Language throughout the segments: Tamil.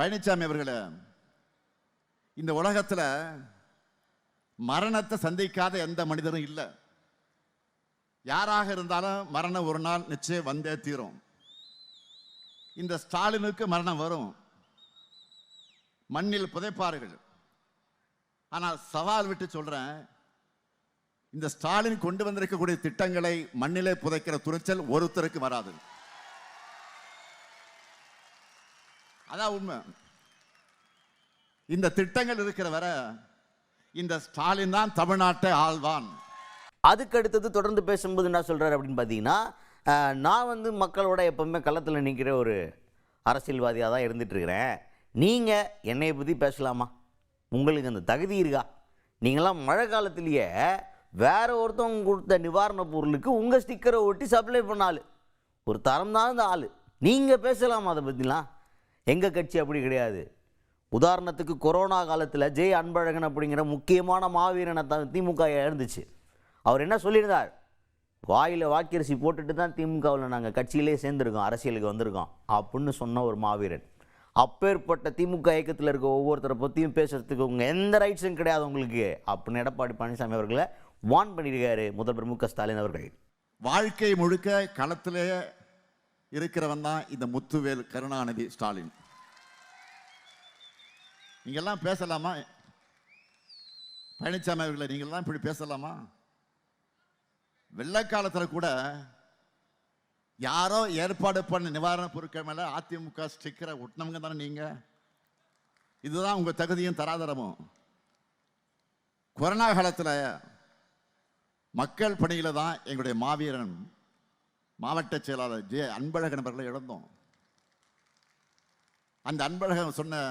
பழனிசாமி அவர்களே, இந்த உலகத்தில் மரணத்தை சந்திக்காத எந்த மனிதரும் இல்லை. யாராக இருந்தாலும் மரணம் ஒரு நாள் நிச்சயம் வந்தே தீரும். இந்த ஸ்டாலினுக்கு மரணம் வரும், மண்ணில் புதைப்பார்கள். ஆனால் சவால் விட்டு சொல்றேன், இந்த ஸ்டாலின் கொண்டு வந்திருக்கக்கூடிய திட்டங்களை மண்ணிலே புதைக்கிற துணிச்சல் ஒருத்தருக்கு வராது. அதான் உண்மை. இந்த திட்டங்கள் இருக்கிற வர இந்த ஸ்டாலின் தான் தமிழ்நாட்டை ஆள்வான். அதுக்கு அடுத்தது தொடர்ந்து பேசும்போது என்ன சொல்றாரு அப்படின்னு பார்த்தீங்கன்னா, நான் மக்களோட எப்பவுமே களத்தில் நிற்கிற ஒரு அரசியல்வாதியாக தான் இருந்துட்டு இருக்கிறேன். நீங்கள் என்னையை பற்றி பேசலாமா? உங்களுக்கு அந்த தகுதி இருக்கா? நீங்களாம் மழை காலத்திலேயே வேற ஒருத்தவங்க கொடுத்த நிவாரண பொருளுக்கு உங்கள் ஸ்டிக்கரை ஒட்டி சப்ளை பண்ணால் ஒரு தரம் தான் இந்த ஆள். நீங்கள் பேசலாமா அதை பற்றிலாம்? எங்கள் கட்சி அப்படி கிடையாது. உதாரணத்துக்கு கொரோனா காலத்தில் ஜெய் அன்பழகன் அப்படிங்கிற முக்கியமான மாவீரனை திமுக இழந்துச்சு. அவர் என்ன சொல்லியிருந்தார்? வாயில் வாக்கரிசி போட்டுட்டு தான் திமுகவில் நாங்கள் கட்சியிலே சேர்ந்துருக்கோம், அரசியலுக்கு வந்திருக்கோம் அப்படின்னு சொன்ன ஒரு மாவீரன். அப்பேற்பட்ட திமுக இயக்கத்தில் இருக்க ஒவ்வொருத்தரை பற்றியும் பேசுறதுக்கு உங்கள் எந்த ரைட்ஸும் கிடையாது உங்களுக்கு அப்படின்னு எடப்பாடி பழனிசாமி அவர்களை வார்ன் பண்ணியிருக்காரு முதல்வர் மு க ஸ்டாலின் அவர்கள். வாழ்க்கை முழுக்க களத்திலே இருக்கிறவன் தான் இந்த முத்துவேல் கருணாநிதி ஸ்டாலின். நீங்கெல்லாம் பேசலாமா? பழனிசாமி அவர்களை நீங்கள்லாம் இப்படி பேசலாமா? வெள்ளக்காலத்தில் கூட யாரோ ஏற்பாடு பண்ண நிவாரண பொருட்கள் மேலே அதிமுக ஸ்டிக்கரை ஒட்டினவங்க தானே நீங்க. இதுதான் உங்க தகுதியும் தராதரமும். கொரோனா காலத்தில் மக்கள் பணியில தான் எங்களுடைய மாவீரன் மாவட்ட செயலாளர் ஜே அன்பழகன் அவர்களை இழந்தோம். அந்த அன்பழகன் சொன்ன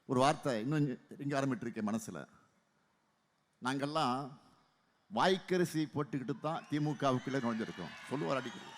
ஒரு வார்த்தை இன்னும் இங்கே ஆரம்பிட்டிருக்கேன் மனசில். நாங்கள்லாம் வாய்க்கரிசி போட்டுக்கிட்டு தான் திமுகவுக்குள்ளே நுழைஞ்சிருக்கோம் சொல்லுவார் அடிக்கடி.